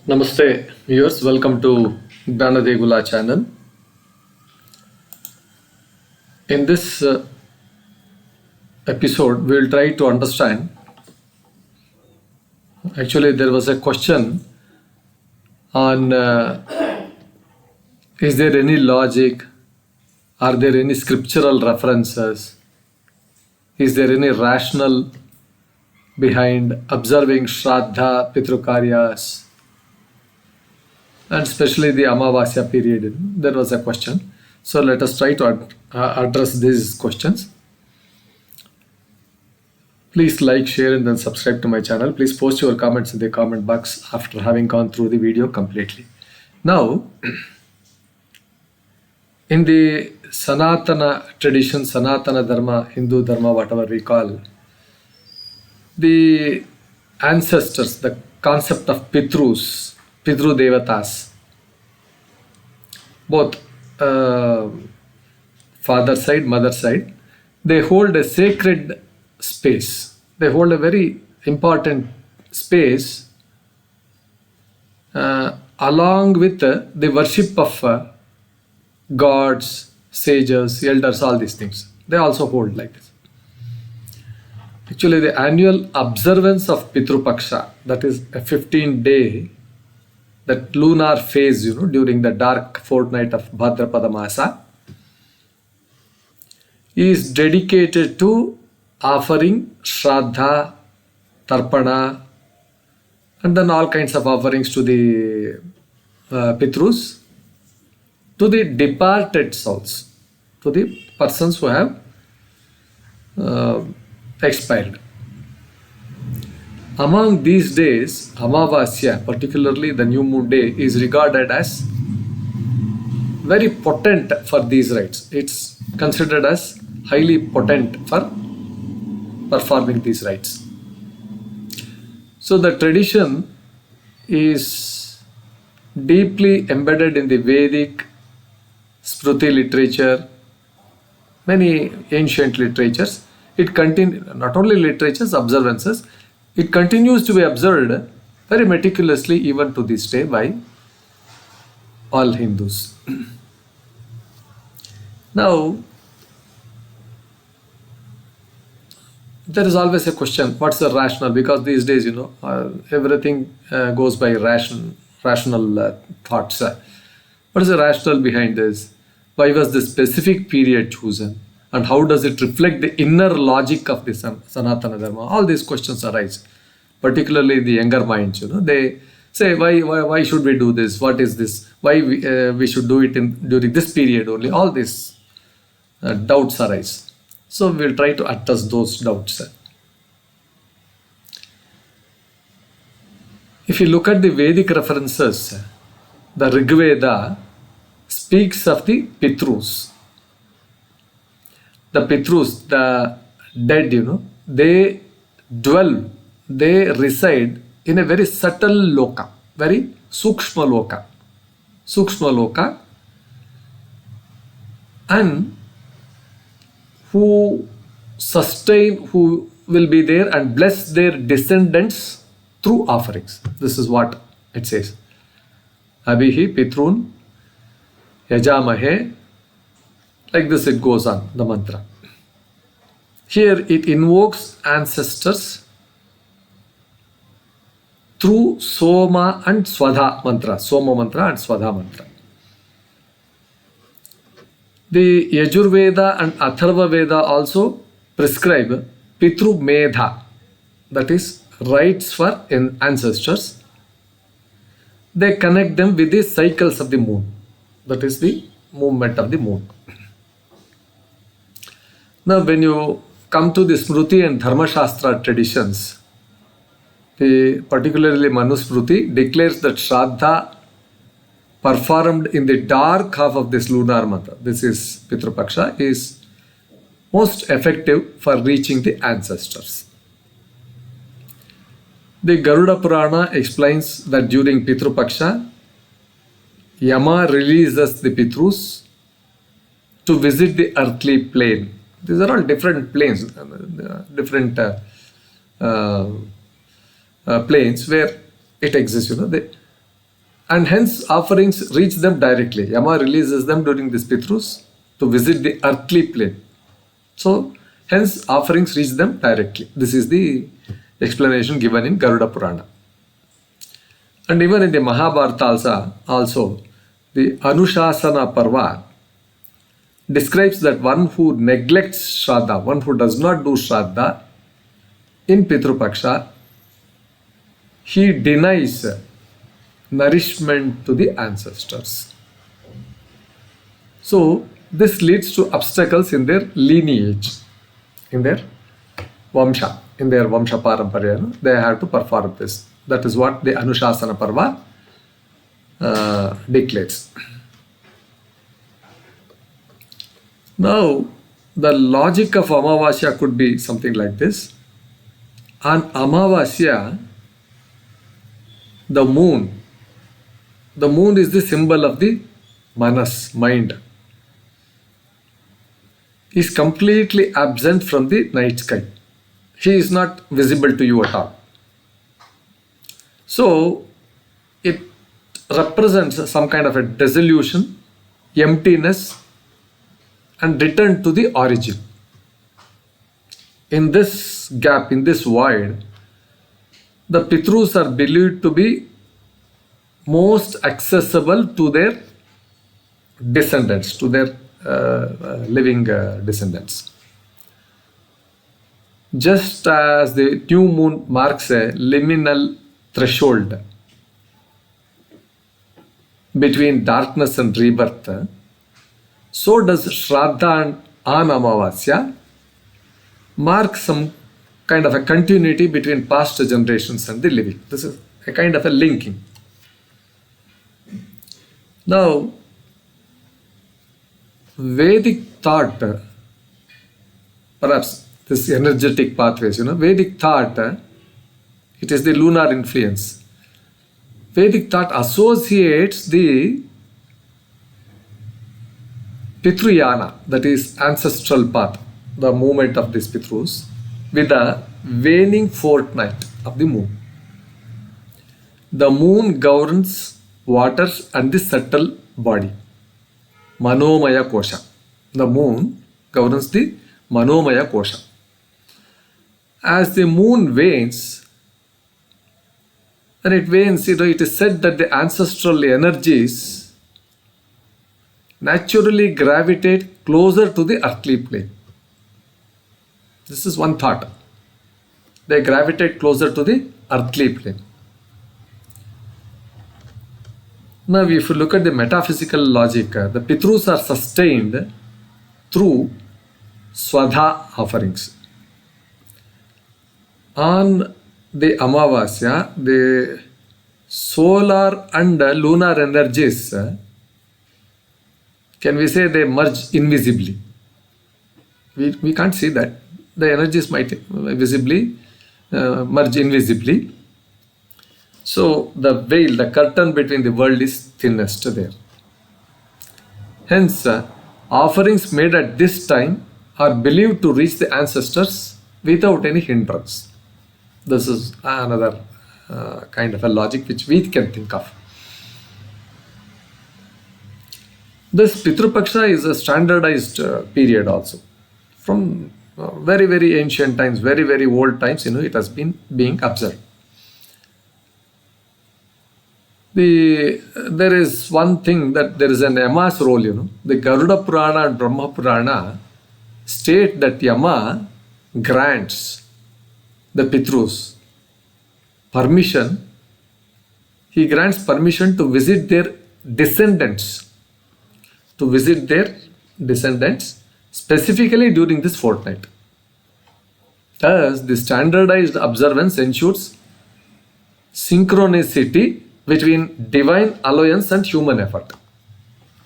Namaste viewers, welcome to Gnanadegula channel. In this episode, we will try to understand. Actually, there was a question on is there any logic? Are there any scriptural references? Is there any rationale behind observing Shraddha, Pitru Karyas, and especially the Amavasya period? There was a question. So let us try to address these questions. Please like, share and then subscribe to my channel. Please post your comments in the comment box after having gone through the video completely. Now, in the Sanātana tradition, Sanātana Dharma, Hindu Dharma, whatever we call, the ancestors, the concept of Pitṛs, Pitru Devatas, both father side, mother side, they hold a sacred space. They hold a very important space along with the worship of gods, sages, elders, all these things. They also hold like this. Actually, the annual observance of Pitru Paksha, that is a 15-day, that lunar phase, during the dark fortnight of Bhādrapada Masa, is dedicated to offering Śrāddha, Tarpana, and then all kinds of offerings to the Pitṛs, to the departed souls, to the persons who have expired. Among these days, Amavasya, particularly the new moon day, is regarded as very potent for these rites. It's considered as highly potent for performing these rites. So the tradition is deeply embedded in the Vedic, Smṛti literature, many ancient literatures. It continues, not only literatures, observances, it continues to be observed very meticulously even to this day by all Hindus. Now, there is always a question, what's the rationale? Because these days, everything goes by rational thoughts. What is the rationale behind this? Why was this specific period chosen? And how does it reflect the inner logic of the Sanātana Dharma? All these questions arise, particularly the younger minds. They say, why should we do this? What is this? Why we should do it during this period only? All these doubts arise. So we'll try to address those doubts. If you look at the Vedic references, the Rig Veda speaks of the Pitṛs. The Pitṛs, the dead, they dwell, they reside in a very subtle loka, very sukshma loka, and who will be there and bless their descendants through offerings. This is what it says. Abhihi Pitrun Yajamahe. Like this it goes on, the mantra. Here it invokes ancestors through Soma and Swadha mantra, Soma mantra and Swadha mantra. The Yajurveda and Atharva Veda also prescribe Pitru Medha, that is rites for ancestors. They connect them with the cycles of the moon, that is the movement of the moon. Now, when you come to the Smṛti and Dharmashastra traditions, particularly Manusmṛti declares that Shraddha performed in the dark half of this lunar month, this is Pitru Paksha, is most effective for reaching the ancestors. The Garuda Purana explains that during Pitru Paksha, Yama releases the Pitṛs to visit the earthly plane. These are all different planes, different planes where it exists. and hence offerings reach them directly. Yama releases them during this Pitṛs to visit the earthly plane. So, hence offerings reach them directly. This is the explanation given in Garuda Purana. And even in the Mahabharata also the Anushasana Parva describes that one who neglects Śrāddha, one who does not do Śrāddha in Pitru Paksha, he denies nourishment to the ancestors. So, this leads to obstacles in their lineage, in their Vamsha, in their Vamsha Paramparya. They have to perform this. That is what the Anushasana Parva declares. Now, the logic of Amavasya could be something like this. On Amavasya, the moon is the symbol of the Manas, mind, is completely absent from the night sky. He is not visible to you at all. So, it represents some kind of a dissolution, emptiness, and return to the origin. In this gap, in this void, the Pitṛs are believed to be most accessible to their descendants, to their living descendants. Just as the new moon marks a liminal threshold between darkness and rebirth, so does Śrāddha and Amavasya mark some kind of a continuity between past generations and the living. This is a kind of a linking. Now, Vedic thought, perhaps this energetic pathways, Vedic thought, it is the lunar influence. Vedic thought associates the Pitruyana, that is ancestral path, the movement of these Pitṛs, with the waning fortnight of the moon. The moon governs waters and the subtle body. Manomaya Kosha. The moon governs the Manomaya Kosha. As the moon wanes, when it wanes, it is said that the ancestral energies naturally gravitate closer to the earthly plane. This is one thought. They gravitate closer to the earthly plane. Now, if you look at the metaphysical logic, the Pitṛs are sustained through Śrāddha offerings. On the Amavasya, the solar and lunar energies, can we say they merge invisibly? We can't see that. The energies might visibly merge invisibly. So the veil, the curtain between the world is thinnest there. Hence, offerings made at this time are believed to reach the ancestors without any hindrance. This is another kind of a logic which we can think of. This Pitru Paksha is a standardized period also. From very, very ancient times, very, very old times, it has been being observed. There is one thing that there is an Yama's role, The Garuda Purana and Brahma Purana state that Yama grants the Pitṛs permission. He grants permission to visit their descendants. Specifically during this fortnight. Thus, the standardized observance ensures synchronicity between divine allowance and human effort.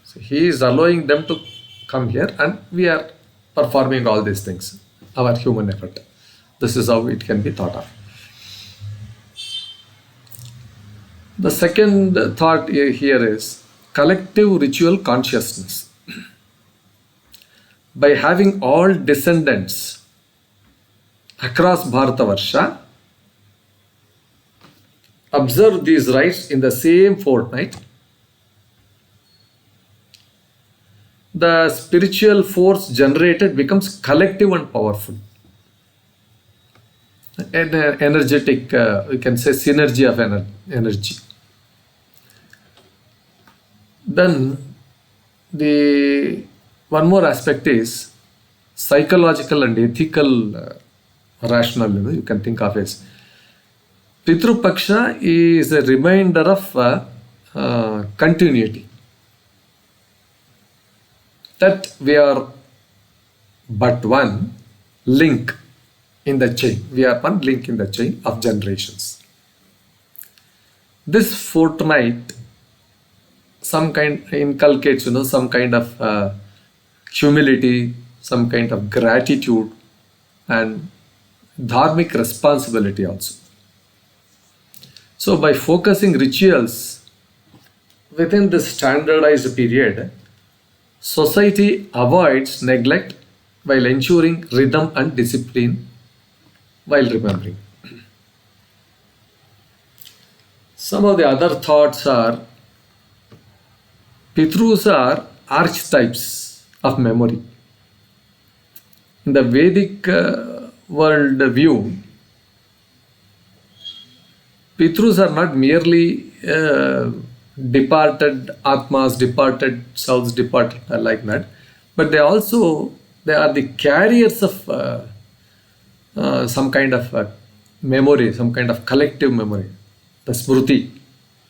So he is allowing them to come here and we are performing all these things, our human effort. This is how it can be thought of. The second thought here is collective ritual consciousness. By having all descendants across Bharatavarsha, observe these rites in the same fortnight, the spiritual force generated becomes collective and powerful. An energetic, we can say synergy of energy. Then the one more aspect is psychological and ethical rationale. You can think of as Pitru Paksha is a reminder of continuity. That we are but one link in the chain. We are one link in the chain of generations. This fortnight some kind inculcates, some kind of humility, some kind of gratitude and dharmic responsibility also. So by focusing rituals within this standardized period, society avoids neglect while ensuring rhythm and discipline while remembering. Some of the other thoughts are Pitrus are archetypes of memory. In the Vedic world view, Pitrus are not merely departed Atmas, departed souls, departed like that, but they are the carriers of some kind of memory, some kind of collective memory, the Smṛti.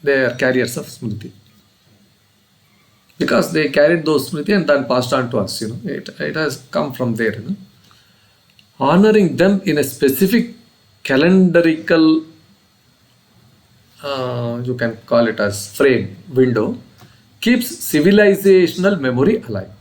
They are carriers of Smṛti. Because they carried those Smṛti and then passed on to us, it has come from there. Honoring them in a specific calendarical, you can call it as frame, window, keeps civilizational memory alive.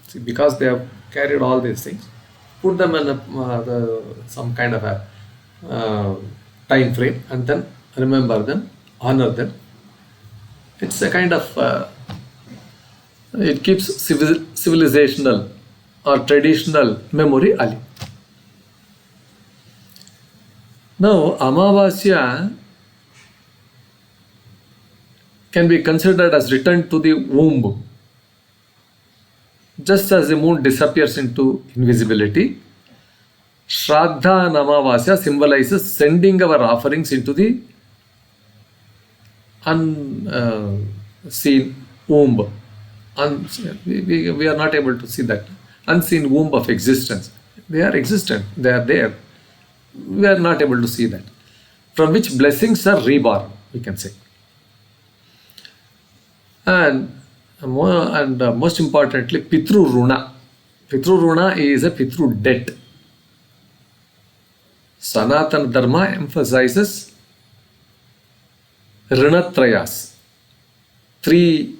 See, because they have carried all these things, put them in some kind of a time frame and then remember them, honor them. It's a kind of, it keeps civilizational or traditional memory alive. Now, Amavasya can be considered as return to the womb. Just as the moon disappears into invisibility, Śrāddha and Amavasya symbolizes sending our offerings into the unseen womb. We are not able to see that unseen womb of existence. They are existent, they are there. We are not able to see that. From which blessings are reborn, we can say. And most importantly, Pitru Runa. Pitru Runa is a Pitru debt. Sanātana Dharma emphasizes Rinatrayas. Three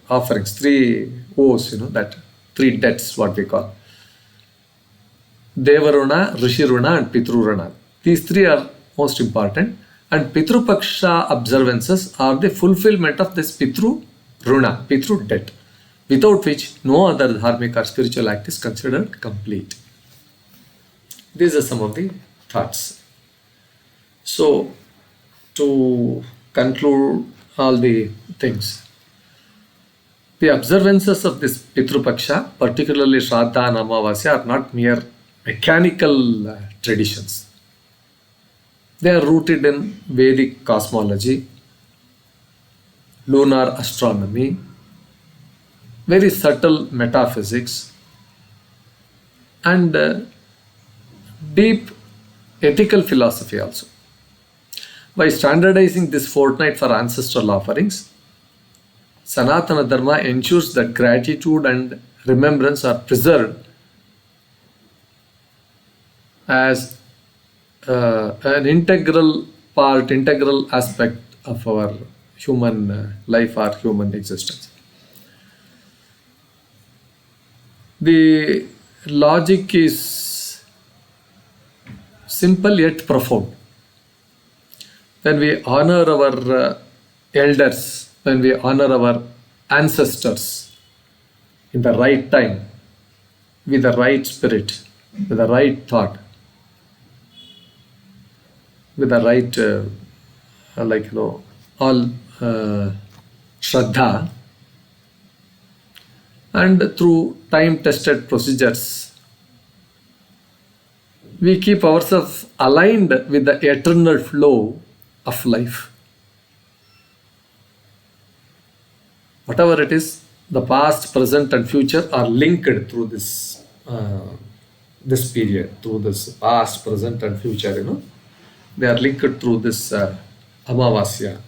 offerings, three O's, that three debts, what we call. Devaruna, Rishiruna and Pitru Runa. These three are most important, and Pitru Paksha observances are the fulfillment of this Pitru Runa, Pitru debt, without which no other dharmic or spiritual act is considered complete. These are some of the thoughts. So, to conclude all the things, the observances of this Pitru Paksha, particularly Śrāddha and Amavasya, are not mere mechanical traditions. They are rooted in Vedic cosmology, lunar astronomy, very subtle metaphysics, and deep ethical philosophy also. By standardizing this fortnight for ancestral offerings, Sanātana Dharma ensures that gratitude and remembrance are preserved as an integral aspect of our human life or human existence. The logic is simple yet profound. When we honor our elders, when we honor our ancestors in the right time, with the right spirit, with the right thought, with the right, all Shraddha, and through time-tested procedures, we keep ourselves aligned with the eternal flow of life. Whatever it is, the past, present, and future are linked through this this period, through this past, present, and future. They are linked through this Amavasya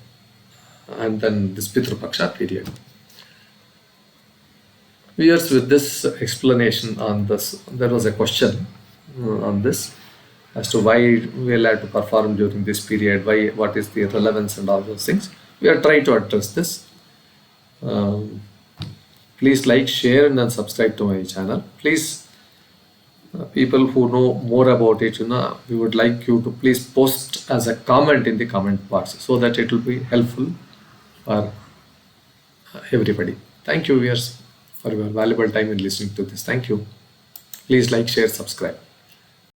and then this Pitru Paksha period. Viewers, with this explanation on this, there was a question on this as to why we will have to perform during this period, what is the relevance and all those things. We are trying to address this. Please like, share, and then subscribe to my channel. Please, people who know more about it, we would like you to please post as a comment in the comment box so that it will be helpful for everybody. Thank you, viewers, for your valuable time in listening to this. Thank you. Please like, share, subscribe.